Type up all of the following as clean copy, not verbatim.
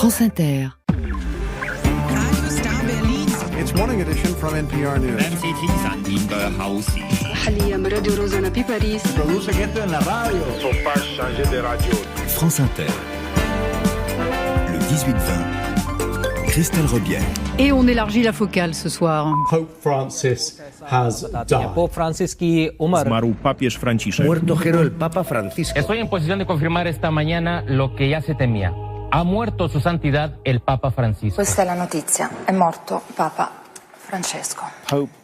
France Inter. It's Morning Edition from NPR News. MCT 3حاليا راديو روزانا بباريس. Produce gente en la radio. Faut pas changer de radio. France Inter. Le 18-20. Christelle Rebière. Et on élargit la focale ce soir. Pope Francis has died. Pope Francis qui umarł. Zmarł papież Franciszek. Muerto el Papa Francisco. Estoy en posición de confirmar esta mañana lo que ya se temía. Ha muerto su santidad el Papa Francisco. Questa è la notizia. È morto Papa Francesco.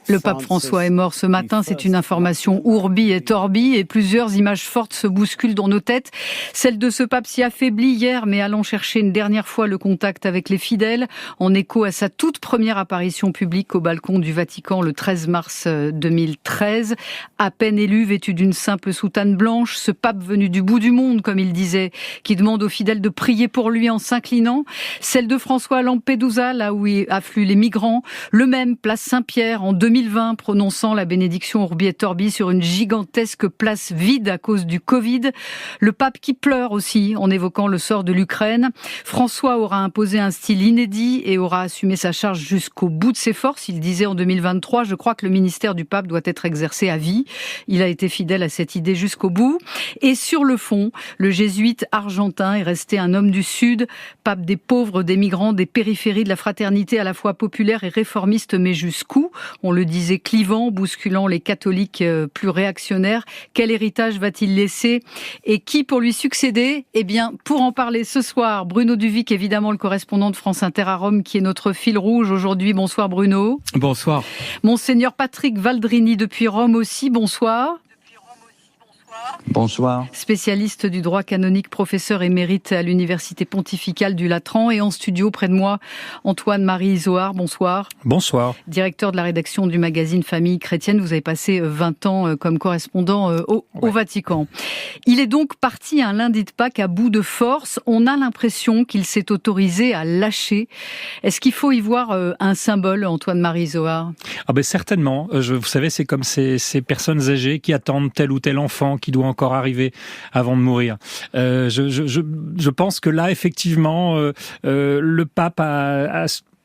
Le pape François est mort ce matin, c'est une information ourbi et torbi et plusieurs images fortes se bousculent dans nos têtes. Celle de ce pape si affaibli hier mais allant chercher une dernière fois le contact avec les fidèles en écho à sa toute première apparition publique au balcon du Vatican le 13 mars 2013. À peine élu, vêtu d'une simple soutane blanche, ce pape venu du bout du monde, comme il disait, qui demande aux fidèles de prier pour lui en s'inclinant. Celle de François à Lampedusa, là où affluent les migrants. Le même, place Saint-Pierre en 2020, prononçant la bénédiction Urbi et Torbi sur une gigantesque place vide à cause du Covid. Le pape qui pleure aussi en évoquant le sort de l'Ukraine. François aura imposé un style inédit et aura assumé sa charge jusqu'au bout de ses forces. Il disait en 2023, je crois que le ministère du pape doit être exercé à vie. Il a été fidèle à cette idée jusqu'au bout. Et sur le fond, le jésuite argentin est resté un homme du Sud, pape des pauvres, des migrants, des périphéries de la fraternité à la fois populaire et réformiste, mais jusqu'où? On le disait clivant, bousculant les catholiques plus réactionnaires. Quel héritage va-t-il laisser et qui pour lui succéder? Eh bien, pour en parler ce soir, Bruno Duvic, évidemment le correspondant de France Inter à Rome, qui est notre fil rouge aujourd'hui. Bonsoir Bruno. Bonsoir. Monseigneur Patrick Valdrini depuis Rome aussi, bonsoir. Bonsoir. Spécialiste du droit canonique, professeur émérite à l'Université pontificale du Latran et en studio près de moi, Antoine-Marie Isoard, bonsoir. Bonsoir. Directeur de la rédaction du magazine Famille chrétienne, vous avez passé 20 ans comme correspondant au Vatican. Il est donc parti un lundi de Pâques à bout de force. On a l'impression qu'il s'est autorisé à lâcher. Est-ce qu'il faut y voir un symbole, Antoine-Marie Isoard? Certainement. Vous savez, c'est comme ces personnes âgées qui attendent tel ou tel enfant qui doit encore arriver avant de mourir. Je pense que là, effectivement, le pape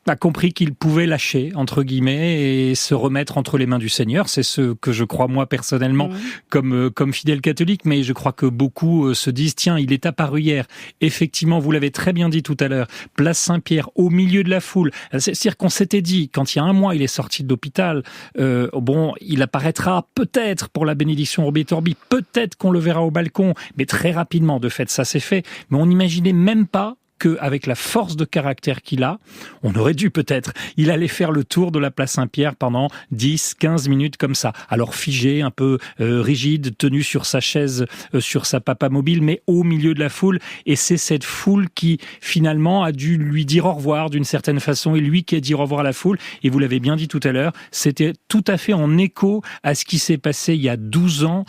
a compris qu'il pouvait lâcher, entre guillemets, et se remettre entre les mains du Seigneur. C'est ce que je crois, moi, personnellement, comme fidèle catholique, mais je crois que beaucoup se disent, tiens, il est apparu hier. Effectivement, vous l'avez très bien dit tout à l'heure, place Saint-Pierre, au milieu de la foule. C'est-à-dire qu'on s'était dit, quand il y a un mois, il est sorti de l'hôpital, il apparaîtra peut-être pour la bénédiction Urbi et Torbi, peut-être qu'on le verra au balcon, mais très rapidement, de fait, ça s'est fait. Mais on n'imaginait même pas qu'avec la force de caractère qu'il a, on aurait dû peut-être, il allait faire le tour de la place Saint-Pierre pendant 10-15 minutes comme ça. Alors figé, un peu rigide, tenu sur sa chaise, sur sa papa mobile, mais au milieu de la foule. Et c'est cette foule qui, finalement, a dû lui dire au revoir d'une certaine façon, et lui qui a dit au revoir à la foule. Et vous l'avez bien dit tout à l'heure, c'était tout à fait en écho à ce qui s'est passé il y a 12 ans,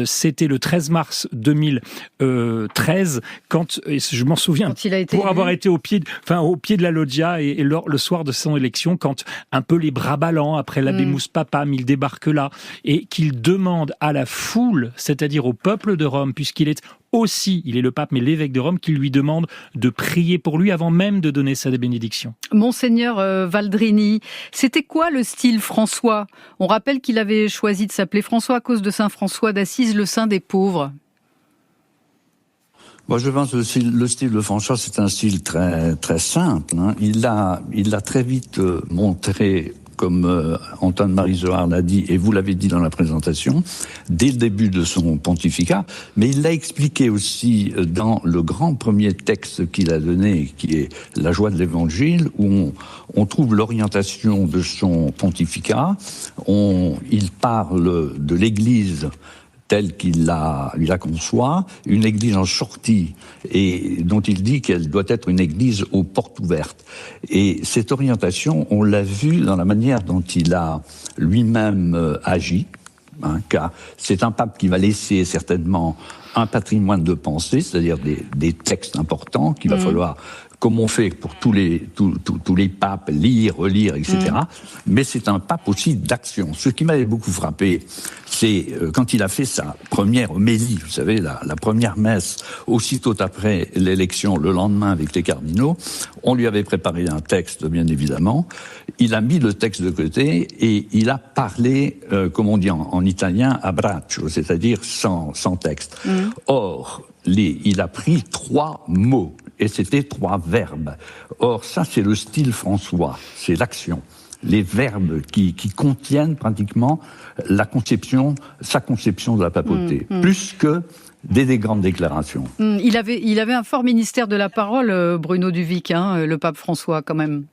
c'était le 13 mars 2013, quand, et je m'en souviens, pour avoir été au pied de la loggia et le soir de son élection, quand un peu les bras ballants, après l'Abemus Papam, il débarque là, et qu'il demande à la foule, c'est-à-dire au peuple de Rome, puisqu'il est aussi, il est le pape, mais l'évêque de Rome, qui lui demande de prier pour lui avant même de donner sa bénédiction. Monseigneur Valdrini, c'était quoi le style François? On rappelle qu'il avait choisi de s'appeler François à cause de Saint François d'Assise, le saint des pauvres. Je pense que le style de François, c'est un style très, très simple. Il l'a très vite montré, comme Antoine-Marie Isoard l'a dit, et vous l'avez dit dans la présentation, dès le début de son pontificat, mais il l'a expliqué aussi dans le grand premier texte qu'il a donné, qui est La joie de l'Évangile, où on trouve l'orientation de son pontificat. Il parle de l'Église telle qu'il la conçoit, une église en sortie, et dont il dit qu'elle doit être une église aux portes ouvertes. Et cette orientation, on l'a vu dans la manière dont il a lui-même agi, car c'est un pape qui va laisser certainement un patrimoine de pensée, c'est-à-dire des textes importants qu'il va falloir comme on fait pour tous les papes, lire, relire, etc. Mais c'est un pape aussi d'action. Ce qui m'avait beaucoup frappé, c'est quand il a fait sa première homélie, vous savez, la première messe, aussitôt après l'élection, le lendemain avec les cardinaux, on lui avait préparé un texte, bien évidemment. Il a mis le texte de côté et il a parlé, comme on dit en italien, a braccio, c'est-à-dire sans texte. Or, il a pris 3 mots, et c'était 3 verbes. Or, ça, c'est le style François, c'est l'action. Les verbes qui contiennent pratiquement sa conception de la papauté, plus que des grandes déclarations. Il avait un fort ministère de la parole, Bruno Duvic, le pape François, quand même.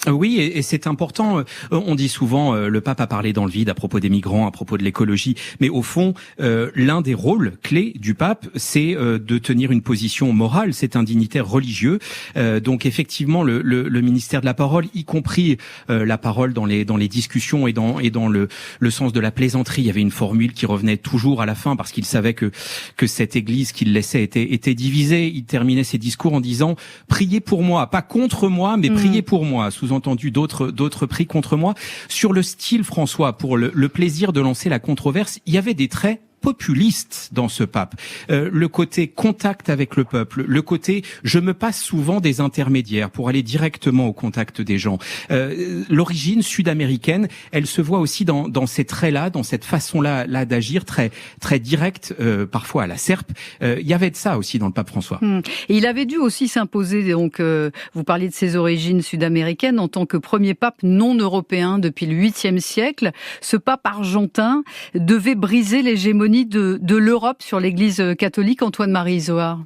Oui, et c'est important. On dit souvent, le pape a parlé dans le vide à propos des migrants, à propos de l'écologie. Mais au fond, l'un des rôles clés du pape, c'est de tenir une position morale. C'est un dignitaire religieux. Donc effectivement, le ministère de la parole, y compris la parole dans les discussions et dans le sens de la plaisanterie. Il y avait une formule qui revenait toujours à la fin parce qu'il savait que cette Église qu'il laissait était divisée. Il terminait ses discours en disant « Priez pour moi, pas contre moi, mais priez pour moi ». Sous-entendu d'autres prix contre moi. Sur le style François, pour le plaisir de lancer la controverse, il y avait des traits populiste dans ce pape. Le côté contact avec le peuple, le côté je me passe souvent des intermédiaires pour aller directement au contact des gens. L'origine sud-américaine, elle se voit aussi dans ces traits-là, dans cette façon-là d'agir très très directe, parfois à la serpe. Il y avait de ça aussi dans le pape François. Et il avait dû aussi s'imposer, donc vous parliez de ses origines sud-américaines, en tant que premier pape non européen depuis le 8e siècle. Ce pape argentin devait briser l'hégémonie de l'Europe sur l'Église catholique. Antoine-Marie Isoard.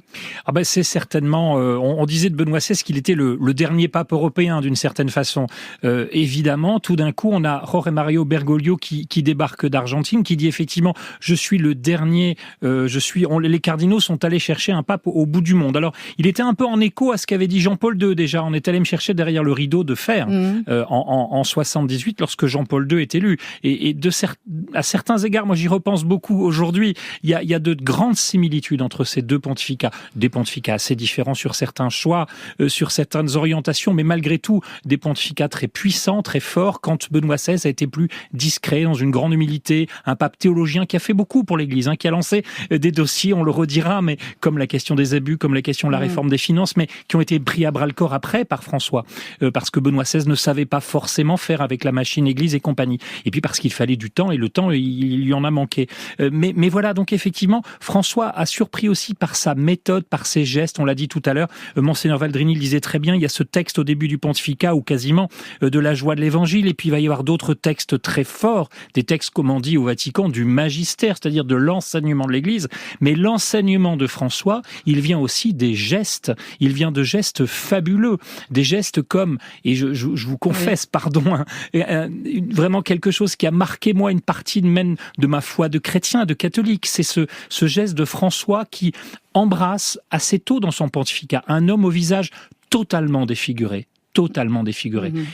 C'est certainement, on disait de Benoît XVI qu'il était le dernier pape européen d'une certaine façon. Évidemment, tout d'un coup, on a Jorge Mario Bergoglio qui débarque d'Argentine, qui dit effectivement, je suis le dernier, les cardinaux sont allés chercher un pape au bout du monde. Alors, il était un peu en écho à ce qu'avait dit Jean-Paul II déjà. On est allé me chercher derrière le rideau de fer en 78 lorsque Jean-Paul II est élu. Et à certains égards, moi j'y repense beaucoup aujourd'hui, il y a de grandes similitudes entre ces deux pontificats. Des pontificats assez différents sur certains choix, sur certaines orientations, mais malgré tout, des pontificats très puissants, très forts, quand Benoît XVI a été plus discret, dans une grande humilité, un pape théologien qui a fait beaucoup pour l'Église, qui a lancé des dossiers, on le redira, mais comme la question des abus, comme la question de la réforme des finances, mais qui ont été pris à bras-le-corps après par François, parce que Benoît XVI ne savait pas forcément faire avec la machine Église et compagnie. Et puis parce qu'il fallait du temps, et le temps, il lui en a manqué. Mais voilà, donc effectivement, François a surpris aussi par sa méthode, par ses gestes, on l'a dit tout à l'heure, Monseigneur Valdrini le disait très bien, il y a ce texte au début du pontificat, ou quasiment, de la joie de l'évangile, et puis il va y avoir d'autres textes très forts, des textes, comme on dit au Vatican, du magistère, c'est-à-dire de l'enseignement de l'Église, mais l'enseignement de François, il vient aussi des gestes, il vient de gestes fabuleux, des gestes comme, et je vous confesse, pardon, vraiment quelque chose qui a marqué moi une partie de ma foi de chrétien, de catholique, c'est ce geste de François qui embrasse assez tôt dans son pontificat un homme au visage totalement défiguré.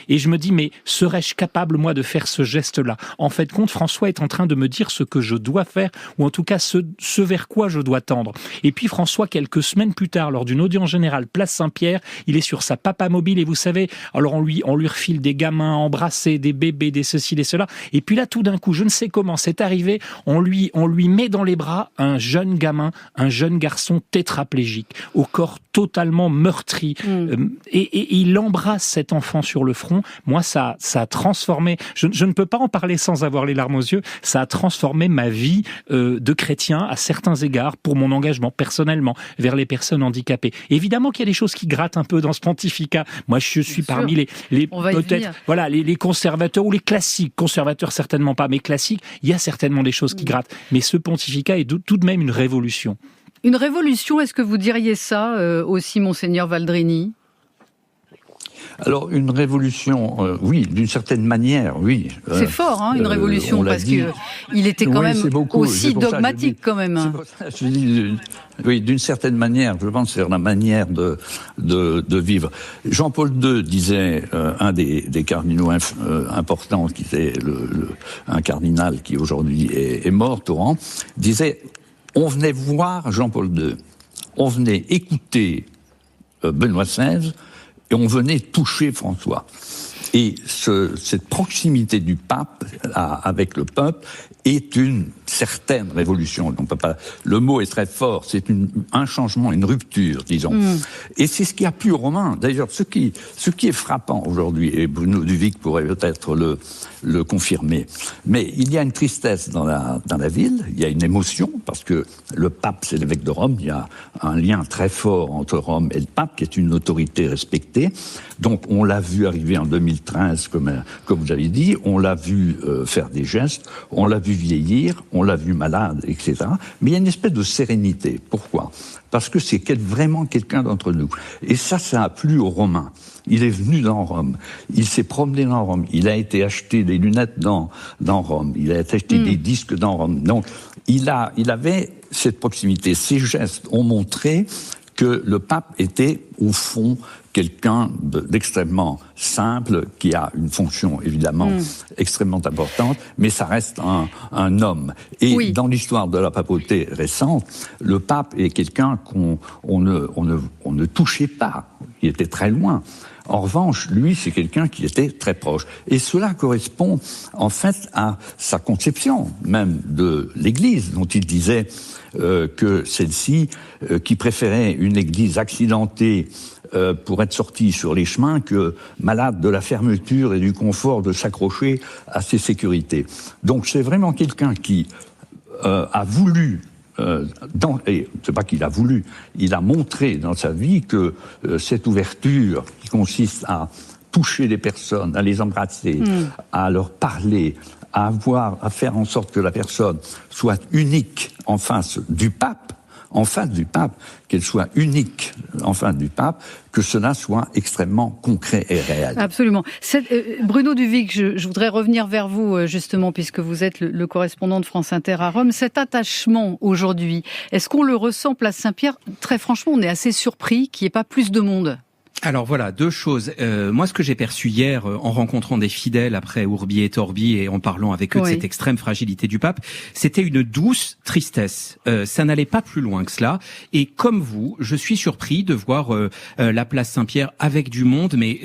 Et je me dis, mais serais-je capable, moi, de faire ce geste-là? En fait, compte, François est en train de me dire ce que je dois faire, ou en tout cas ce vers quoi je dois tendre. Et puis François, quelques semaines plus tard, lors d'une audience générale, place Saint-Pierre, il est sur sa papa mobile, et vous savez, alors on lui refile des gamins embrassés, des bébés, des ceci, des cela, et puis là, tout d'un coup, je ne sais comment c'est arrivé, on lui met dans les bras un jeune gamin, un jeune garçon tétraplégique, au corps totalement meurtri, et il embrasse cet enfant sur le front. Moi, ça a transformé, je ne peux pas en parler sans avoir les larmes aux yeux, ça a transformé ma vie de chrétien à certains égards pour mon engagement personnellement vers les personnes handicapées. Évidemment qu'il y a des choses qui grattent un peu dans ce pontificat. Moi, je suis parmi les peut-être, voilà, les conservateurs ou les classiques, conservateurs certainement pas, mais classiques, il y a certainement des choses qui grattent. Mais ce pontificat est tout de même une révolution. Une révolution, est-ce que vous diriez ça aussi, Monseigneur Valdrini ? Alors, une révolution, oui, d'une certaine manière, oui. C'est fort, une révolution, parce qu'il était quand même aussi dogmatique, quand même. C'est pour ça que je dis, oui, d'une certaine manière, je pense que c'est la manière de vivre. Jean-Paul II disait, un des cardinaux importants, qui était un cardinal qui aujourd'hui est mort, Torrent, disait, on venait voir Jean-Paul II, on venait écouter Benoît XVI, et on venait toucher François. Et cette proximité du pape avec le peuple est une certaine révolution. On peut pas, le mot est très fort, c'est un changement, une rupture, disons. Et c'est ce qui a plu aux Romains. D'ailleurs, ce qui est frappant aujourd'hui, et Bruno Duvic pourrait peut-être le confirmer, mais il y a une tristesse dans la ville, il y a une émotion, parce que le pape, c'est l'évêque de Rome, il y a un lien très fort entre Rome et le pape, qui est une autorité respectée. Donc, on l'a vu arriver en 2013, comme vous avez dit, on l'a vu faire des gestes, on l'a vu vieillir, on l'a vu malade, etc. Mais il y a une espèce de sérénité. Pourquoi ? Parce que c'est vraiment quelqu'un d'entre nous. Et ça a plu aux Romains. Il est venu dans Rome, il s'est promené dans Rome, il a été acheter des lunettes dans Rome, il a été acheter des disques dans Rome. Donc, il avait cette proximité. Ces gestes ont montré que le pape était, au fond, quelqu'un d'extrêmement simple, qui a une fonction évidemment extrêmement importante, mais ça reste un homme. Et dans l'histoire de la papauté récente, le pape est quelqu'un qu'on ne touchait pas, il était très loin. En revanche, lui, c'est quelqu'un qui était très proche. Et cela correspond, en fait, à sa conception même de l'Église, dont il disait que celle-ci, qui préférait une Église accidentée pour être sortie sur les chemins que malade de la fermeture et du confort de s'accrocher à ses sécurités. Donc c'est vraiment quelqu'un qui a voulu... et c'est pas qu'il a voulu, il a montré dans sa vie que cette ouverture qui consiste à toucher les personnes, à les embrasser, à leur parler, à faire en sorte que la personne soit unique en face du pape, qu'elle soit unique en face du pape, que cela soit extrêmement concret et réel. Absolument. Bruno Duvic, je voudrais revenir vers vous, justement, puisque vous êtes le correspondant de France Inter à Rome. Cet attachement, aujourd'hui, est-ce qu'on le ressent place Saint-Pierre ? Très franchement, on est assez surpris qu'il n'y ait pas plus de monde. Alors voilà, deux choses. Moi, ce que j'ai perçu hier en rencontrant des fidèles après Urbi et Torbi et en parlant avec eux de cette extrême fragilité du pape, c'était une douce tristesse. Ça n'allait pas plus loin que cela. Et comme vous, je suis surpris de voir la place Saint-Pierre avec du monde. Mais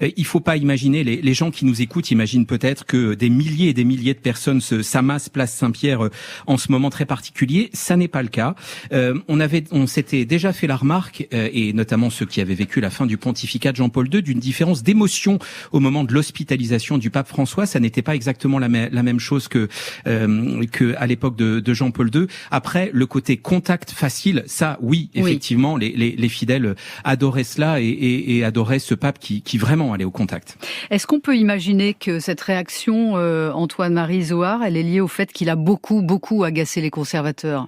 il faut pas imaginer, les gens qui nous écoutent imaginent peut-être que des milliers et des milliers de personnes s'amassent place Saint-Pierre en ce moment très particulier. Ça n'est pas le cas. On s'était déjà fait la remarque, et notamment ceux qui avaient vécu la fin du pontificat de Jean-Paul II, d'une différence d'émotion au moment de l'hospitalisation du pape François. Ça n'était pas exactement la même chose que à l'époque de Jean-Paul II. Après, le côté contact facile, ça, oui, effectivement, les fidèles adoraient cela et adoraient ce pape qui vraiment allait au contact. Est-ce qu'on peut imaginer que cette réaction, Antoine-Marie Zohar, elle est liée au fait qu'il a beaucoup agacé les conservateurs ?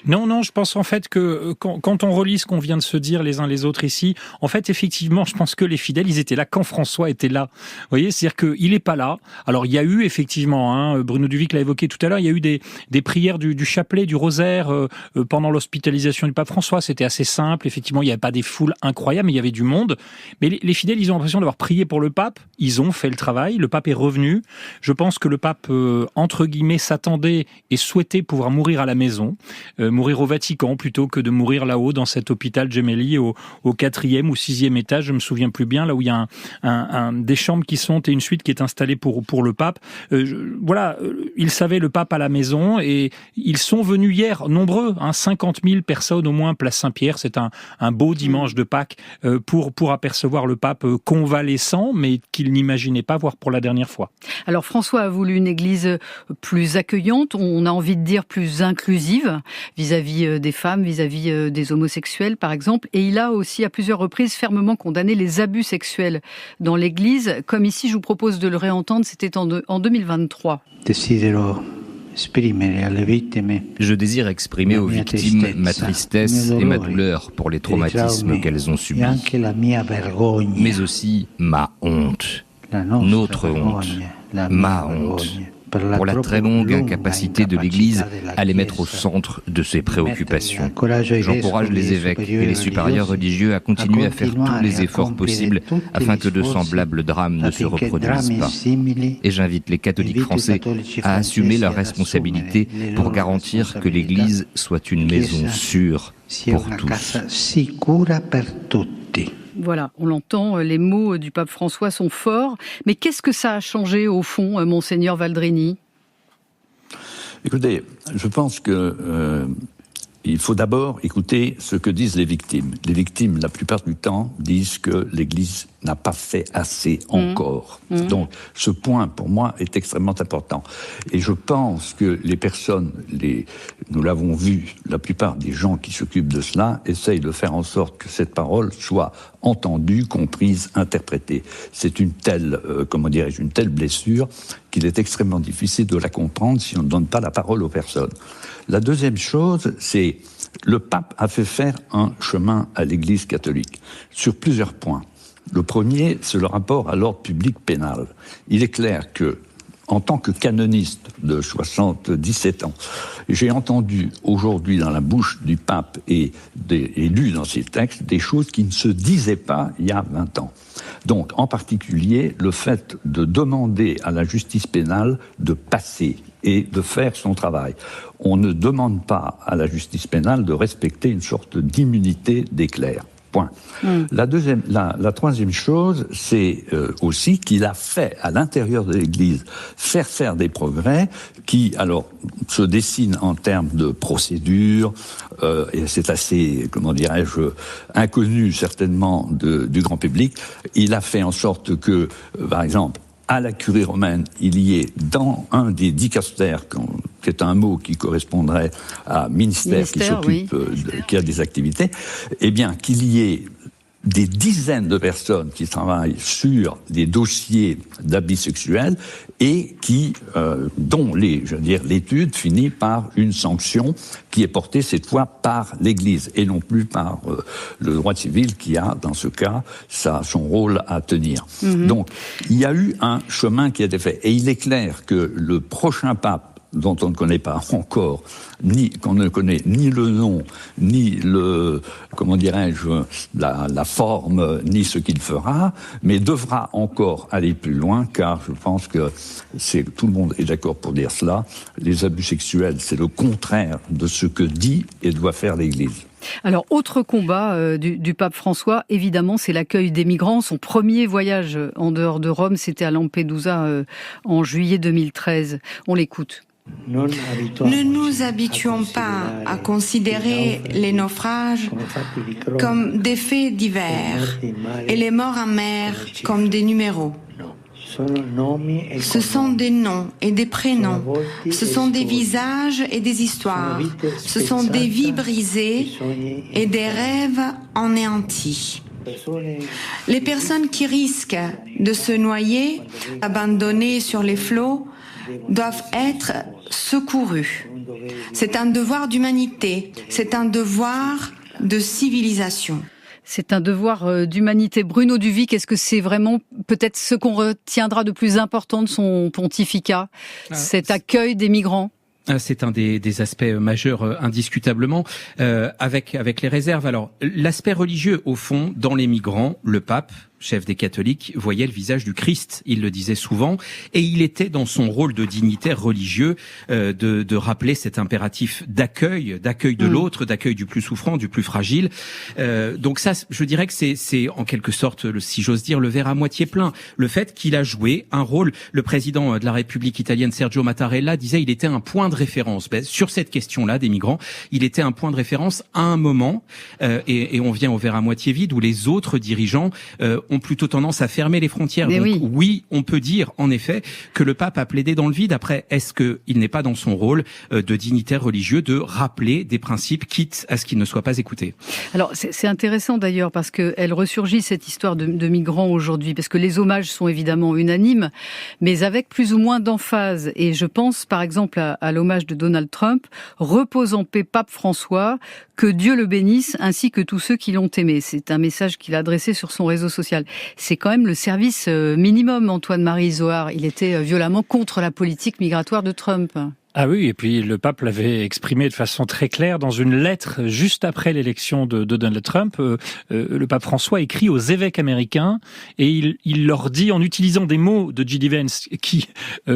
Non, je pense en fait que quand on relit ce qu'on vient de se dire les uns les autres ici, en fait, effectivement, je pense que les fidèles, ils étaient là quand François était là. Vous voyez, c'est-à-dire qu'il est pas là. Alors, il y a eu effectivement, Bruno Duvic l'a évoqué tout à l'heure, il y a eu des prières du chapelet, du rosaire pendant l'hospitalisation du pape François. C'était assez simple. Effectivement, il n'y avait pas des foules incroyables, mais il y avait du monde. Mais les fidèles, ils ont l'impression d'avoir prié pour le pape. Ils ont fait le travail. Le pape est revenu. Je pense que le pape, entre guillemets, s'attendait et souhaitait pouvoir mourir à la maison. Mourir au Vatican plutôt que de mourir là-haut dans cet hôpital Gemelli au 4e ou 6e étage, je me souviens plus bien, là où il y a des chambres qui sont et une suite qui est installée pour le pape. Ils savaient le pape à la maison et ils sont venus hier, nombreux, 50 000 personnes au moins, place Saint-Pierre. C'est un beau dimanche de Pâques pour apercevoir le pape convalescent, mais qu'il n'imaginait pas voir pour la dernière fois. Alors François a voulu une église plus accueillante, on a envie de dire plus inclusive, vis-à-vis des femmes, vis-à-vis des homosexuels par exemple, et il a aussi à plusieurs reprises fermement condamné les abus sexuels dans l'Église, comme ici je vous propose de le réentendre, c'était en 2023. Je désire exprimer aux victimes ma tristesse et ma douleur pour les traumatismes qu'elles ont subis, mais aussi ma honte, notre honte, ma honte, pour la très longue incapacité de l'Église à les mettre au centre de ses préoccupations. J'encourage les évêques et les supérieurs religieux à continuer à faire tous les efforts possibles afin que de semblables drames ne se reproduisent pas. Et j'invite les catholiques français à assumer leurs responsabilités pour garantir que l'Église soit une maison sûre pour tous. Voilà, on l'entend, les mots du pape François sont forts. Mais qu'est-ce que ça a changé au fond, Monseigneur Valdrini ? Écoutez, je pense que il faut d'abord écouter ce que disent les victimes. Les victimes, la plupart du temps, disent que l'Église n'a pas fait assez encore. Donc, ce point, pour moi, est extrêmement important. Et je pense que les personnes, nous l'avons vu, la plupart des gens qui s'occupent de cela essayent de faire en sorte que cette parole soit entendue, comprise, interprétée. C'est une telle, une telle blessure qu'il est extrêmement difficile de la comprendre si on ne donne pas la parole aux personnes. La deuxième chose, c'est le pape a fait faire un chemin à l'Église catholique sur plusieurs points. Le premier, c'est le rapport à l'ordre public pénal. Il est clair que, en tant que canoniste de 77 ans, j'ai entendu aujourd'hui dans la bouche du pape et lu dans ses textes des choses qui ne se disaient pas il y a 20 ans. Donc, en particulier, le fait de demander à la justice pénale de passer et de faire son travail. On ne demande pas à la justice pénale de respecter une sorte d'immunité des clercs. Point. La troisième chose, c'est aussi qu'il a fait à l'intérieur de l'Église faire des progrès qui, alors, se dessinent en termes de procédure, et c'est assez, inconnu certainement du grand public. Il a fait en sorte que, par exemple, à la curie romaine, il y ait dans un des dicastères, qui est un mot qui correspondrait à ministère qui s'occupe, qui a des activités, eh bien, qu'il y ait des dizaines de personnes qui travaillent sur des dossiers d'abus sexuels et dont l'étude finit par une sanction qui est portée cette fois par l'Église et non plus par le droit civil qui a, dans ce cas, son rôle à tenir. Donc, il y a eu un chemin qui a été fait. Et il est clair que le prochain pape, dont on ne connaît pas encore, qu'on ne connaît ni le nom, ni la forme, ni ce qu'il fera, mais devra encore aller plus loin, car je pense que tout le monde est d'accord pour dire cela. Les abus sexuels, c'est le contraire de ce que dit et doit faire l'Église. Alors, autre combat du pape François, évidemment, c'est l'accueil des migrants. Son premier voyage en dehors de Rome, c'était à Lampedusa en juillet 2013. On l'écoute. Ne nous habituons pas à considérer les naufrages comme des faits divers et les morts en mer comme des numéros. Ce sont des noms et des prénoms, ce sont des visages et des histoires, ce sont des vies brisées et des rêves anéantis. Les personnes qui risquent de se noyer, abandonnées sur les flots, doivent être secourues. C'est un devoir d'humanité, c'est un devoir de civilisation. C'est un devoir d'humanité. Bruno Duvic, est-ce que c'est vraiment peut-être ce qu'on retiendra de plus important de son pontificat, cet accueil des migrants ? C'est un des aspects majeurs indiscutablement, avec les réserves. Alors, l'aspect religieux, au fond, dans les migrants, le pape, chef des catholiques, voyait le visage du Christ, il le disait souvent, et il était dans son rôle de dignitaire religieux de rappeler cet impératif d'accueil de l'autre, d'accueil du plus souffrant, du plus fragile. Donc ça, je dirais que c'est en quelque sorte, si j'ose dire, le verre à moitié plein. Le fait qu'il a joué un rôle, le président de la République italienne, Sergio Mattarella, disait il était un point de référence. Sur cette question-là des migrants, il était un point de référence à un moment, et on vient au verre à moitié vide, où les autres dirigeants ont plutôt tendance à fermer les frontières. Mais donc oui, on peut dire en effet que le pape a plaidé dans le vide. Après, est-ce qu'il n'est pas dans son rôle de dignitaire religieux de rappeler des principes, quitte à ce qu'ils ne soient pas écoutés? Alors c'est intéressant d'ailleurs parce qu'elle ressurgit cette histoire de migrants aujourd'hui, parce que les hommages sont évidemment unanimes, mais avec plus ou moins d'emphase. Et je pense par exemple à l'hommage de Donald Trump, repose en paix pape François, que Dieu le bénisse, ainsi que tous ceux qui l'ont aimé. C'est un message qu'il a adressé sur son réseau social. C'est quand même le service minimum, Antoine-Marie Zohar. Il était violemment contre la politique migratoire de Trump. Ah oui, et puis le pape l'avait exprimé de façon très claire dans une lettre juste après l'élection de Donald Trump. Le pape François écrit aux évêques américains et il leur dit, en utilisant des mots de J.D. Vance, qui,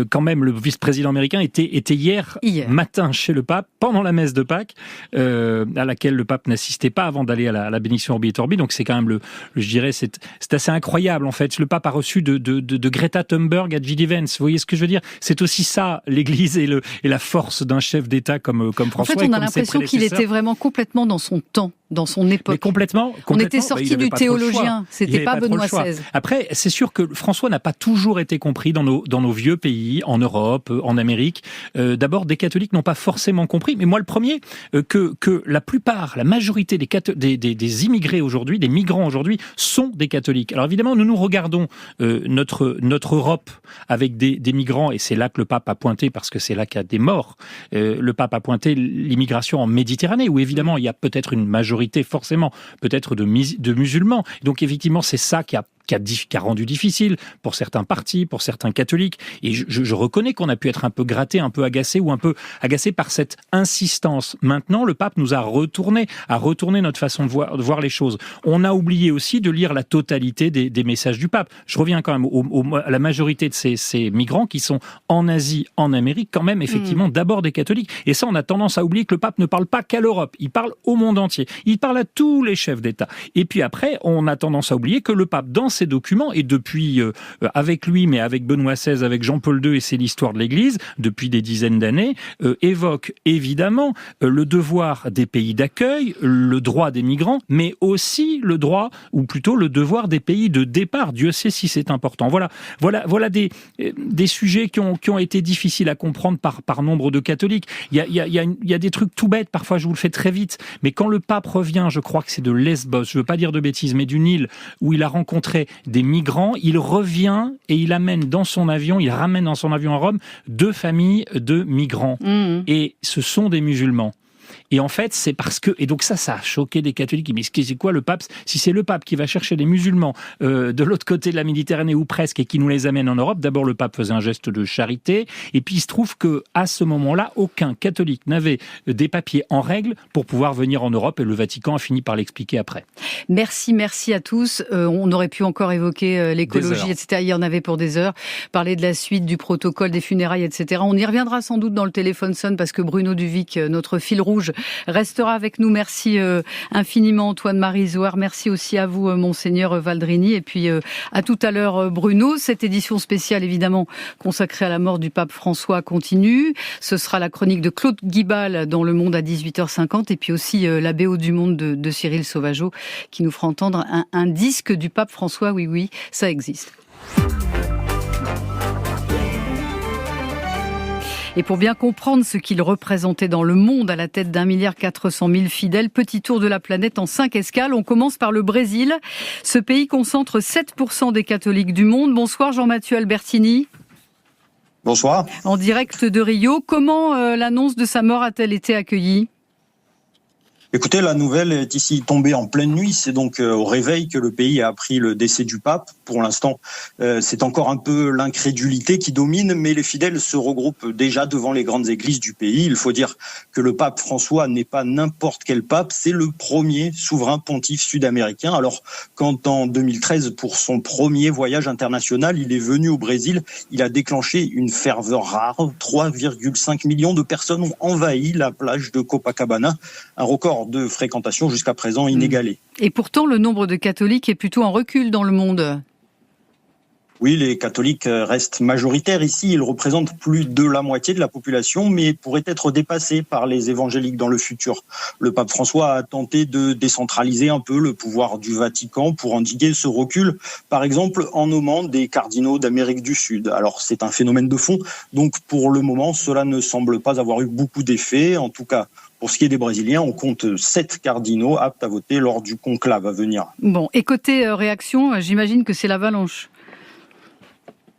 quand même, le vice-président américain, était hier matin chez le pape, pendant la messe de Pâques, à laquelle le pape n'assistait pas avant d'aller à la bénédiction Urbi et Orbi. Donc c'est quand même, je dirais, c'est assez incroyable en fait. Le pape a reçu de Greta Thunberg à J.D. Vance. Vous voyez ce que je veux dire? C'est aussi ça, l'Église et la force d'un chef d'État comme François. En fait, on a l'impression qu'il était vraiment complètement dans son temps, dans son époque. Mais complètement. On était sorti du théologien, c'était pas Benoît XVI. Après, c'est sûr que François n'a pas toujours été compris dans nos vieux pays, en Europe, en Amérique. D'abord, des catholiques n'ont pas forcément compris, mais moi le premier, que la majorité des immigrés aujourd'hui, des migrants aujourd'hui, sont des catholiques. Alors évidemment, nous regardons notre Europe avec des migrants, et c'est là que le pape a pointé, parce que c'est là qu'il y a des morts. Le pape a pointé l'immigration en Méditerranée, où évidemment il y a peut-être une majorité, forcément, peut-être de musulmans. Donc effectivement, c'est ça qui a rendu difficile pour certains partis, pour certains catholiques. Et je reconnais qu'on a pu être un peu gratté, un peu agacé ou un peu agacé par cette insistance. Maintenant, le pape nous a retourné notre façon de voir les choses. On a oublié aussi de lire la totalité des messages du pape. Je reviens quand même à la majorité de ces migrants qui sont en Asie, en Amérique, quand même, effectivement, d'abord des catholiques. Et ça, on a tendance à oublier que le pape ne parle pas qu'à l'Europe. Il parle au monde entier. Il parle à tous les chefs d'État. Et puis après, on a tendance à oublier que le pape, dans ses documents, et depuis, avec lui, mais avec Benoît XVI, avec Jean-Paul II, et c'est l'histoire de l'Église, depuis des dizaines d'années, évoque évidemment le devoir des pays d'accueil, le droit des migrants, mais aussi le droit, ou plutôt le devoir des pays de départ. Dieu sait si c'est important. Voilà des sujets qui ont été difficiles à comprendre par nombre de catholiques. Il y a des trucs tout bêtes, parfois je vous le fais très vite, mais quand le pape revient, je crois que c'est de Lesbos, je veux pas dire de bêtises, mais d'une île où il a rencontré des migrants, il revient et il ramène dans son avion à Rome 2 familles de migrants. Et ce sont des musulmans. Et en fait, c'est parce que... Et donc ça a choqué des catholiques. Mais c'est quoi le pape? Si c'est le pape qui va chercher les musulmans de l'autre côté de la Méditerranée, ou presque, et qui nous les amène en Europe, d'abord le pape faisait un geste de charité, et puis il se trouve qu'à ce moment-là, aucun catholique n'avait des papiers en règle pour pouvoir venir en Europe, et le Vatican a fini par l'expliquer après. Merci à tous. On aurait pu encore évoquer l'écologie, etc. Il y en avait pour des heures. Parler de la suite, du protocole, des funérailles, etc. On y reviendra sans doute dans le téléphone sonne, parce que Bruno Duvic, notre fil rouge, restera avec nous. Merci infiniment Antoine-Marie Zohar. Merci aussi à vous Monseigneur Valdrini. Et puis à tout à l'heure Bruno. Cette édition spéciale évidemment consacrée à la mort du pape François continue. Ce sera la chronique de Claude Guibal dans Le Monde à 18h50. Et puis aussi la BO du Monde de Cyril Sauvageau qui nous fera entendre un disque du pape François. Oui, ça existe. Et pour bien comprendre ce qu'il représentait dans le monde à la tête d'1,4 milliard fidèles, petit tour de la planète en 5 escales. On commence par le Brésil. Ce pays concentre 7% des catholiques du monde. Bonsoir Jean-Mathieu Albertini. Bonsoir. En direct de Rio. Comment l'annonce de sa mort a-t-elle été accueillie ? Écoutez, la nouvelle est ici tombée en pleine nuit. C'est donc au réveil que le pays a appris le décès du pape. Pour l'instant, c'est encore un peu l'incrédulité qui domine, mais les fidèles se regroupent déjà devant les grandes églises du pays. Il faut dire que le pape François n'est pas n'importe quel pape, c'est le premier souverain pontife sud-américain. Alors, quand en 2013, pour son premier voyage international, il est venu au Brésil, il a déclenché une ferveur rare. 3,5 millions de personnes ont envahi la plage de Copacabana, un record de fréquentation jusqu'à présent inégalé. Et pourtant, le nombre de catholiques est plutôt en recul dans le monde. Oui, les catholiques restent majoritaires ici. Ils représentent plus de la moitié de la population, mais pourraient être dépassés par les évangéliques dans le futur. Le pape François a tenté de décentraliser un peu le pouvoir du Vatican pour endiguer ce recul, par exemple en nommant des cardinaux d'Amérique du Sud. Alors c'est un phénomène de fond, donc pour le moment, cela ne semble pas avoir eu beaucoup d'effet. En tout cas, pour ce qui est des Brésiliens, on compte 7 cardinaux aptes à voter lors du conclave à venir. Bon, et côté réaction, j'imagine que c'est l'avalanche.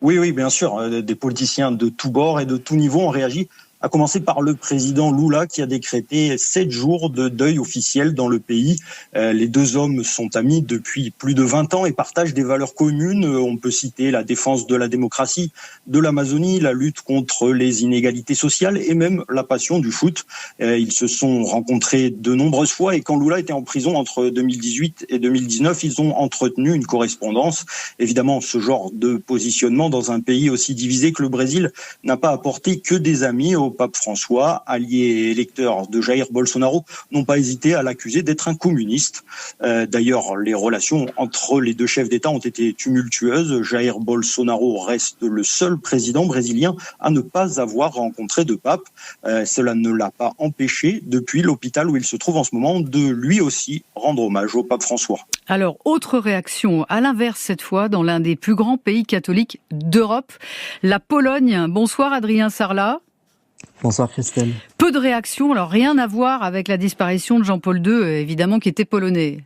Oui, bien sûr. Des politiciens de tous bords et de tous niveaux ont réagi à commencer par le président Lula qui a décrété 7 jours de deuil officiel dans le pays. Les deux hommes sont amis depuis plus de 20 ans et partagent des valeurs communes. On peut citer la défense de la démocratie, de l'Amazonie, la lutte contre les inégalités sociales et même la passion du foot. Ils se sont rencontrés de nombreuses fois et quand Lula était en prison entre 2018 et 2019, ils ont entretenu une correspondance. Évidemment, ce genre de positionnement dans un pays aussi divisé que le Brésil n'a pas apporté que des amis au pape François. Alliés et électeurs de Jair Bolsonaro n'ont pas hésité à l'accuser d'être un communiste. D'ailleurs, les relations entre les deux chefs d'État ont été tumultueuses. Jair Bolsonaro reste le seul président brésilien à ne pas avoir rencontré de pape. Cela ne l'a pas empêché, depuis l'hôpital où il se trouve en ce moment, de lui aussi rendre hommage au pape François. Alors, autre réaction, à l'inverse cette fois, dans l'un des plus grands pays catholiques d'Europe, la Pologne. Bonsoir Adrien Sarlat. Bonsoir Christelle. Peu de réactions, alors rien à voir avec la disparition de Jean-Paul II, évidemment, qui était polonais.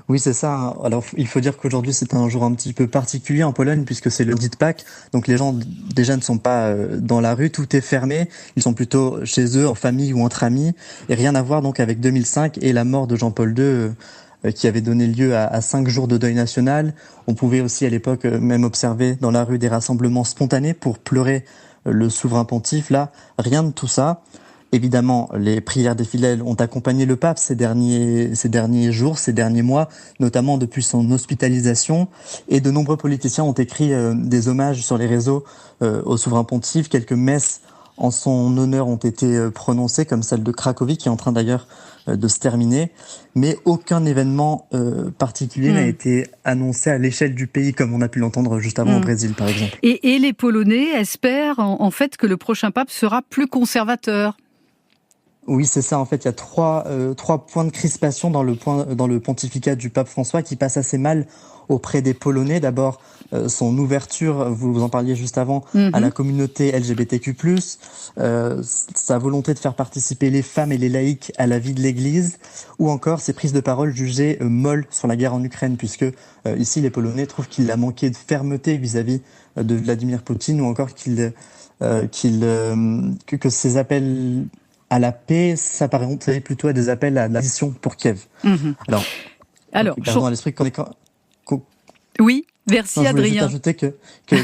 Oui, c'est ça. Alors, il faut dire qu'aujourd'hui, c'est un jour un petit peu particulier en Pologne puisque c'est le lundi de Pâques. Donc, les gens, déjà, ne sont pas dans la rue. Tout est fermé. Ils sont plutôt chez eux, en famille ou entre amis. Et rien à voir, donc, avec 2005 et la mort de Jean-Paul II, qui avait donné lieu à 5 jours de deuil national. On pouvait aussi, à l'époque, même observer dans la rue des rassemblements spontanés pour pleurer le souverain pontife. Là, rien de tout ça. Évidemment, les prières des fidèles ont accompagné le pape ces derniers jours, ces derniers mois, notamment depuis son hospitalisation. Et de nombreux politiciens ont écrit des hommages sur les réseaux au souverain pontife. Quelques messes en son honneur ont été prononcées, comme celle de Cracovie, qui est en train d'ailleurs de se terminer. Mais aucun événement particulier n'a été annoncé à l'échelle du pays, comme on a pu l'entendre juste avant au Brésil, par exemple. Et les Polonais espèrent en fait que le prochain pape sera plus conservateur. Oui, c'est ça. En fait, il y a trois points de crispation dans le pontificat du pape François qui passe assez mal auprès des Polonais. D'abord, son ouverture, vous en parliez juste avant, à la communauté LGBTQ+, sa volonté de faire participer les femmes et les laïcs à la vie de l'Église, ou encore ses prises de parole jugées molles sur la guerre en Ukraine, puisque ici, les Polonais trouvent qu'il a manqué de fermeté vis-à-vis de Vladimir Poutine, ou encore que ses appels à la paix s'apparentait plutôt à des appels à la décision pour Kiev. Alors, gardons à l'esprit qu'on est... Oui, merci Adrien. Je voulais juste ajouter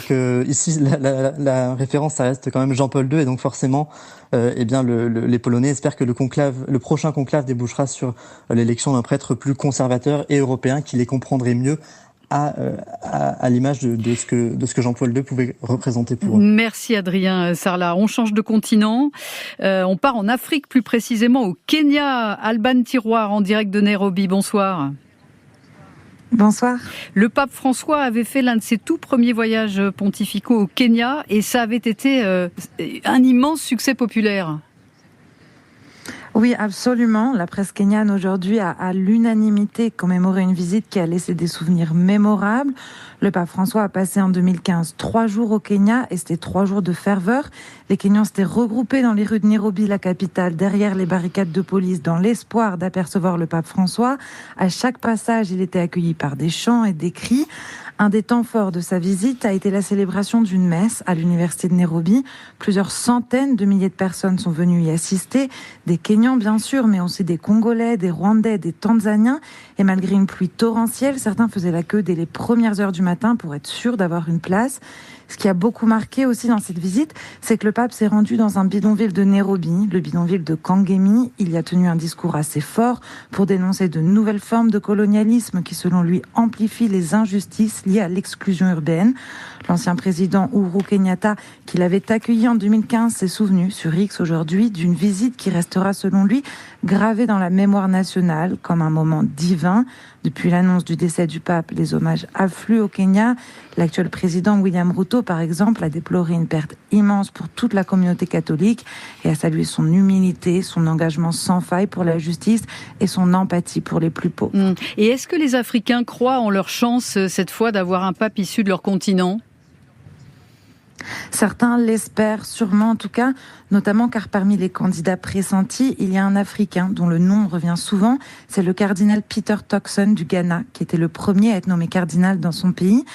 que ici, la référence, ça reste quand même Jean-Paul II, et donc forcément, les Polonais espèrent que le prochain conclave débouchera sur l'élection d'un prêtre plus conservateur et européen qui les comprendrait mieux à l'image de ce que Jean-Paul II pouvait représenter pour eux. Merci Adrien Sarlat. On change de continent. On part en Afrique, plus précisément au Kenya. Alban Tiroir en direct de Nairobi. Bonsoir. Bonsoir. Le pape François avait fait l'un de ses tout premiers voyages pontificaux au Kenya et ça avait été un immense succès populaire. Oui, absolument. La presse kenyane aujourd'hui a à l'unanimité commémoré une visite qui a laissé des souvenirs mémorables. Le pape François a passé en 2015 3 jours au Kenya et c'était 3 jours de ferveur. Les Kenyans s'étaient regroupés dans les rues de Nairobi, la capitale, derrière les barricades de police dans l'espoir d'apercevoir le pape François. À chaque passage, il était accueilli par des chants et des cris. Un des temps forts de sa visite a été la célébration d'une messe à l'université de Nairobi. Plusieurs centaines de milliers de personnes sont venues y assister. Des Kenyans, bien sûr, mais aussi des Congolais, des Rwandais, des Tanzaniens. Et malgré une pluie torrentielle, certains faisaient la queue dès les premières heures du matin pour être sûrs d'avoir une place. Ce qui a beaucoup marqué aussi dans cette visite, c'est que le pape s'est rendu dans un bidonville de Nairobi, le bidonville de Kangemi. Il y a tenu un discours assez fort pour dénoncer de nouvelles formes de colonialisme qui, selon lui, amplifient les injustices liées à l'exclusion urbaine. L'ancien président Uhuru Kenyatta, qui l'avait accueilli en 2015, s'est souvenu sur X aujourd'hui d'une visite qui restera, selon lui, gravée dans la mémoire nationale comme un moment divin. Depuis l'annonce du décès du pape, les hommages affluent au Kenya. L'actuel président William Ruto, par exemple, a déploré une perte immense pour toute la communauté catholique et a salué son humilité, son engagement sans faille pour la justice et son empathie pour les plus pauvres. Et est-ce que les Africains croient en leur chance cette fois d'avoir un pape issu de leur continent ? Certains l'espèrent sûrement, en tout cas, notamment car parmi les candidats pressentis, il y a un Africain dont le nom revient souvent. C'est le cardinal Peter Turkson du Ghana, qui était le premier à être nommé cardinal dans son pays.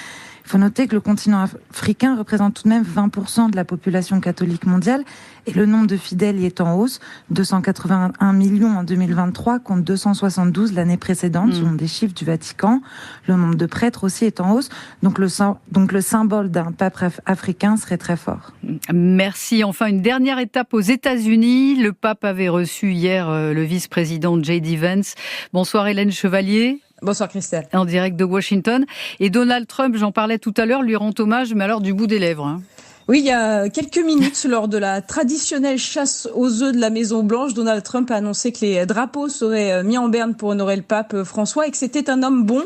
Il faut noter que le continent africain représente tout de même 20% de la population catholique mondiale et le nombre de fidèles y est en hausse, 281 millions en 2023 contre 272 l'année précédente, selon des chiffres du Vatican. Le nombre de prêtres aussi est en hausse, donc le symbole d'un pape africain serait très fort. Merci. Enfin, une dernière étape aux États-Unis. Le pape avait reçu hier le vice-président J.D. Vance. Bonsoir Hélène Chevalier. Bonsoir Christelle. En direct de Washington. Et Donald Trump, j'en parlais tout à l'heure, lui rend hommage, mais alors du bout des lèvres. Hein. Oui, il y a quelques minutes, lors de la traditionnelle chasse aux œufs de la Maison-Blanche, Donald Trump a annoncé que les drapeaux seraient mis en berne pour honorer le pape François et que c'était un homme bon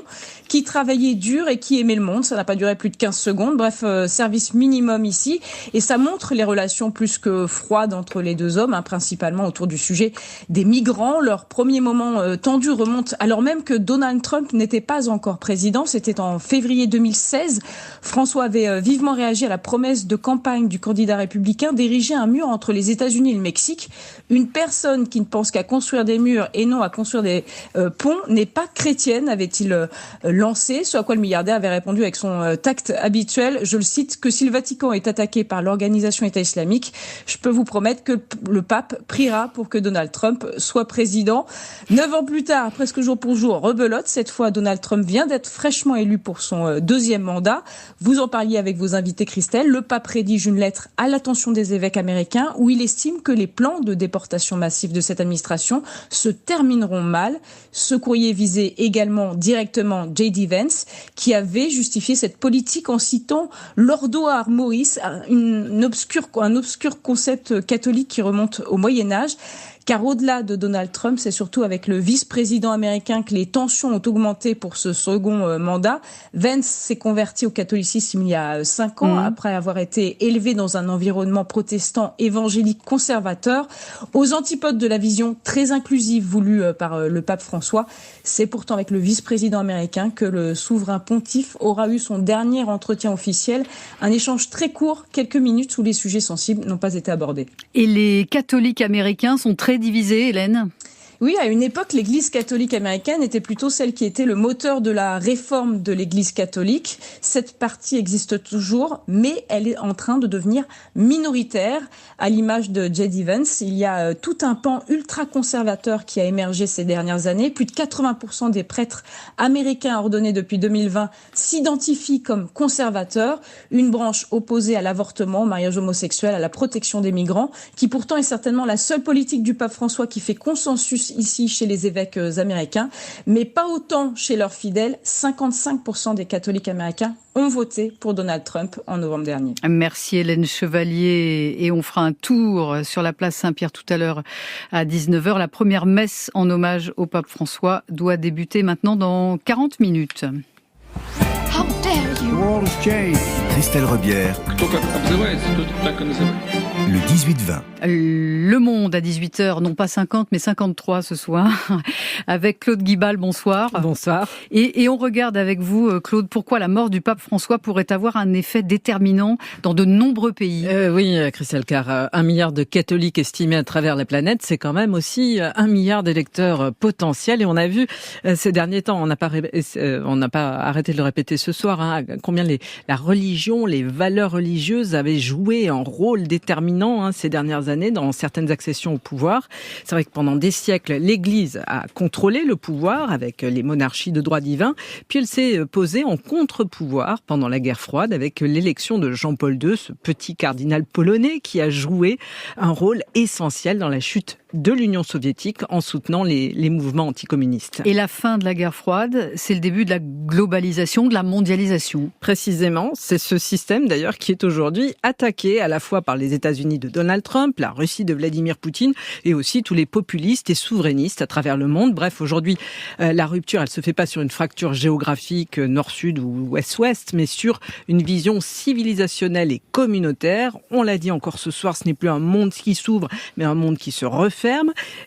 qui travaillait dur et qui aimait le monde. Ça n'a pas duré plus de 15 secondes. Bref, service minimum ici. Et ça montre les relations plus que froides entre les deux hommes, principalement autour du sujet des migrants. Leur premier moment tendu remonte alors même que Donald Trump n'était pas encore président. C'était en février 2016. François avait vivement réagi à la promesse de campagne du candidat républicain d'ériger un mur entre les États-Unis et le Mexique. Une personne qui ne pense qu'à construire des murs et non à construire des ponts n'est pas chrétienne, avait-il lancé, ce à quoi le milliardaire avait répondu avec son tact habituel. Je le cite, que si le Vatican est attaqué par l'organisation État islamique, je peux vous promettre que le pape priera pour que Donald Trump soit président. 9 ans plus tard, presque jour pour jour, rebelote. Cette fois, Donald Trump vient d'être fraîchement élu pour son deuxième mandat. Vous en parliez avec vos invités, Christelle. Le pape rédige une lettre à l'attention des évêques américains où il estime que les plans de déportation massive de cette administration se termineront mal. Ce courrier visait également directement J.D. Vance, qui avait justifié cette politique en citant l'ordoir Maurice, un obscur concept catholique qui remonte au Moyen-Âge. Car au-delà de Donald Trump, c'est surtout avec le vice-président américain que les tensions ont augmenté pour ce second mandat. Vance s'est converti au catholicisme il y a 5 ans, après avoir été élevé dans un environnement protestant évangélique conservateur, aux antipodes de la vision très inclusive voulue par le pape François. C'est pourtant avec le vice-président américain que le souverain pontife aura eu son dernier entretien officiel. Un échange très court, quelques minutes où les sujets sensibles n'ont pas été abordés. Et les catholiques américains sont très divisés, Hélène ? Oui, à une époque, l'Église catholique américaine était plutôt celle qui était le moteur de la réforme de l'Église catholique. Cette partie existe toujours, mais elle est en train de devenir minoritaire. À l'image de J.D. Vance, il y a tout un pan ultra-conservateur qui a émergé ces dernières années. Plus de 80% des prêtres américains ordonnés depuis 2020 s'identifient comme conservateurs, une branche opposée à l'avortement, au mariage homosexuel, à la protection des migrants, qui pourtant est certainement la seule politique du pape François qui fait consensus ici chez les évêques américains, mais pas autant chez leurs fidèles. 55% des catholiques américains ont voté pour Donald Trump en novembre dernier. Merci Hélène Chevalier. Et on fera un tour sur la place Saint-Pierre tout à l'heure à 19h. La première messe en hommage au pape François doit débuter maintenant dans 40 minutes. How dare you? Christelle Rebière. Le 18-20. Le Monde à 18h, non pas 50 mais 53 ce soir, avec Claude Guibal, bonsoir. Bonsoir. Et on regarde avec vous, Claude, pourquoi la mort du pape François pourrait avoir un effet déterminant dans de nombreux pays. Oui, Christelle, car 1 milliard de catholiques estimés à travers la planète, c'est quand même aussi 1 milliard d'électeurs potentiels. Et on a vu ces derniers temps, on n'a pas arrêté de le répéter ce soir, combien la religion, les valeurs religieuses avaient joué un rôle déterminant ces dernières années dans certaines accessions au pouvoir. C'est vrai que pendant des siècles, l'Église a contrôlé le pouvoir avec les monarchies de droit divin, puis elle s'est posée en contre-pouvoir pendant la guerre froide avec l'élection de Jean-Paul II, ce petit cardinal polonais qui a joué un rôle essentiel dans la chute de l'Union soviétique en soutenant les mouvements anticommunistes. Et la fin de la guerre froide, c'est le début de la globalisation, de la mondialisation. Précisément, c'est ce système d'ailleurs qui est aujourd'hui attaqué à la fois par les États-Unis de Donald Trump, la Russie de Vladimir Poutine et aussi tous les populistes et souverainistes à travers le monde. Bref, aujourd'hui, la rupture, elle se fait pas sur une fracture géographique nord-sud ou ouest-ouest, mais sur une vision civilisationnelle et communautaire. On l'a dit encore ce soir, ce n'est plus un monde qui s'ouvre, mais un monde qui se referme.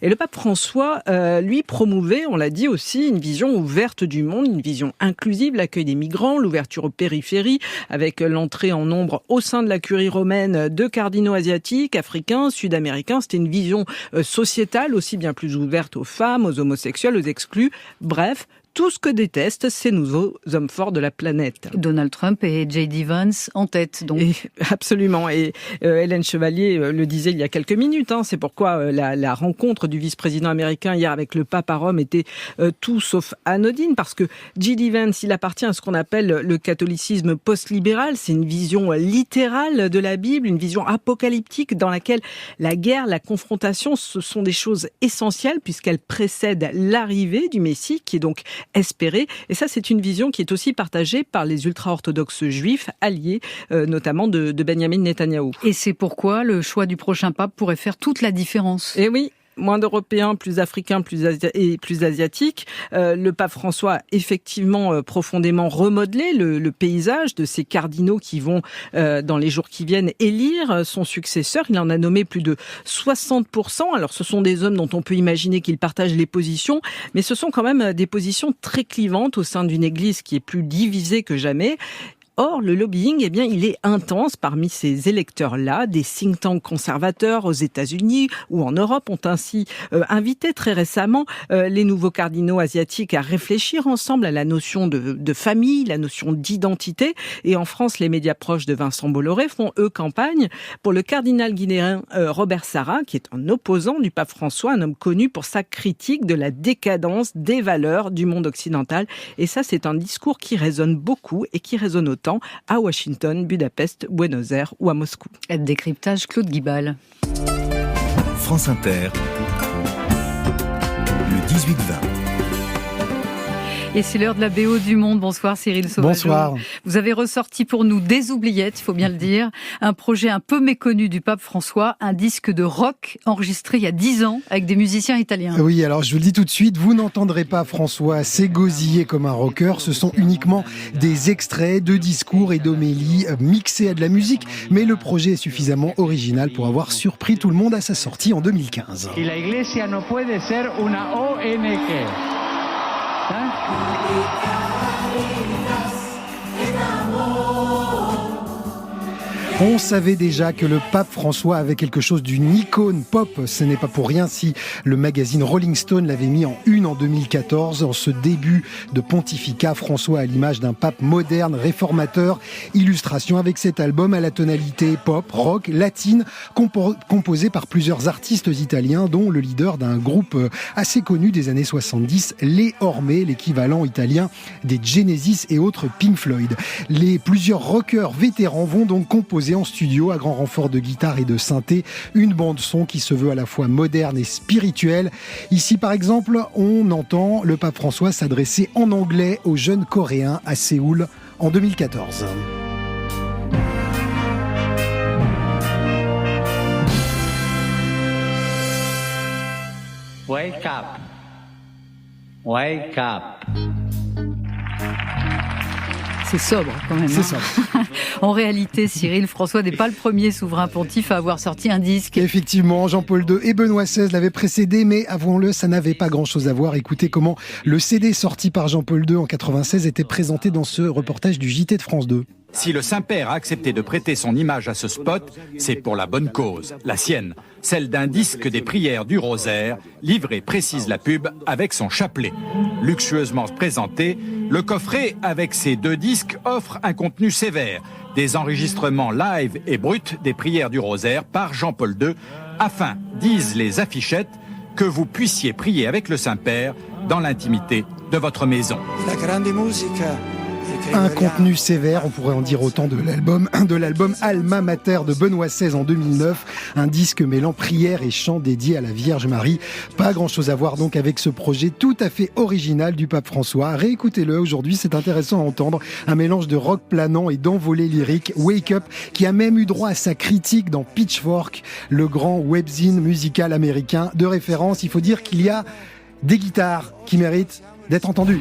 Et le pape François, lui, promouvait, on l'a dit aussi, une vision ouverte du monde, une vision inclusive, l'accueil des migrants, l'ouverture aux périphéries, avec l'entrée en nombre au sein de la curie romaine de cardinaux asiatiques, africains, sud-américains. C'était une vision sociétale, aussi bien plus ouverte aux femmes, aux homosexuels, aux exclus. Bref, tout ce que détestent ces nouveaux hommes forts de la planète. Donald Trump et J.D. Vance en tête, donc. Absolument. Et Hélène Chevalier le disait il y a quelques minutes. C'est pourquoi la rencontre du vice-président américain hier avec le pape à Rome était tout sauf anodine, parce que J.D. Vance, il appartient à ce qu'on appelle le catholicisme post-libéral. C'est une vision littérale de la Bible, une vision apocalyptique dans laquelle la guerre, la confrontation, ce sont des choses essentielles puisqu'elles précèdent l'arrivée du Messie, qui est donc espéré. Et ça, c'est une vision qui est aussi partagée par les ultra-orthodoxes juifs alliés, notamment de Benjamin Netanyahou. Et c'est pourquoi le choix du prochain pape pourrait faire toute la différence. Et oui. Moins d'Européens, plus Africains, plus Asiatiques. Le pape François a effectivement profondément remodelé le paysage de ces cardinaux qui vont, dans les jours qui viennent, élire son successeur. Il en a nommé plus de 60%. Alors, ce sont des hommes dont on peut imaginer qu'ils partagent les positions, mais ce sont quand même des positions très clivantes au sein d'une église qui est plus divisée que jamais. Or, le lobbying, il est intense parmi ces électeurs-là. Des think tanks conservateurs aux États-Unis ou en Europe ont ainsi invité très récemment les nouveaux cardinaux asiatiques à réfléchir ensemble à la notion de famille, la notion d'identité. Et en France, les médias proches de Vincent Bolloré font, eux, campagne pour le cardinal guinéen Robert Sarah, qui est un opposant du pape François, un homme connu pour sa critique de la décadence des valeurs du monde occidental. Et ça, c'est un discours qui résonne beaucoup et qui résonne autant à Washington, Budapest, Buenos Aires ou à Moscou. Décryptage Claude Guibal. France Inter, le 18-20. Et c'est l'heure de la BO du Monde. Bonsoir Cyril Sauvageau. Bonsoir. Vous avez ressorti pour nous des oubliettes, il faut bien le dire, un projet un peu méconnu du pape François, un disque de rock enregistré il y a 10 ans avec des musiciens italiens. Oui, alors je vous le dis tout de suite, vous n'entendrez pas François s'égosiller comme un rocker, ce sont uniquement des extraits de discours et d'homélies mixés à de la musique, mais le projet est suffisamment original pour avoir surpris tout le monde à sa sortie en 2015. Et la Iglesia no puede ser una ONG. On savait déjà que le pape François avait quelque chose d'une icône pop. Ce n'est pas pour rien si le magazine Rolling Stone l'avait mis en une en 2014. En ce début de pontificat, François à l'image d'un pape moderne, réformateur. Illustration avec cet album à la tonalité pop, rock, latine, composé par plusieurs artistes italiens, dont le leader d'un groupe assez connu des années 70, les Ormé, l'équivalent italien des Genesis et autres Pink Floyd. Les plusieurs rockers vétérans vont donc composer en studio à grand renfort de guitare et de synthé une bande son qui se veut à la fois moderne et spirituelle. Ici par exemple, on entend le pape François s'adresser en anglais aux jeunes Coréens à Séoul en 2014. Wake up. Wake up. C'est sobre quand même. C'est sobre. En réalité, Cyril, François n'est pas le premier souverain pontife à avoir sorti un disque. Effectivement, Jean-Paul II et Benoît XVI l'avaient précédé, mais avouons-le, ça n'avait pas grand-chose à voir. Écoutez comment le CD sorti par Jean-Paul II en 96 était présenté dans ce reportage du JT de France 2. Si le Saint-Père a accepté de prêter son image à ce spot, c'est pour la bonne cause, la sienne, celle d'un disque des prières du rosaire, livré, précise la pub, avec son chapelet. Luxueusement présenté, le coffret avec ses 2 disques offre un contenu sévère, des enregistrements live et bruts des prières du rosaire par Jean-Paul II, afin, disent les affichettes, que vous puissiez prier avec le Saint-Père dans l'intimité de votre maison. La grande musica. Un contenu sévère, on pourrait en dire autant de l'album Alma Mater de Benoît XVI en 2009, un disque mêlant prière et chant dédié à la Vierge Marie. Pas grand chose à voir donc avec ce projet tout à fait original du pape François. Réécoutez-le aujourd'hui, c'est intéressant à entendre, un mélange de rock planant et d'envolée lyrique, Wake Up, qui a même eu droit à sa critique dans Pitchfork, le grand webzine musical américain de référence. Il faut dire qu'il y a des guitares qui méritent d'être entendues.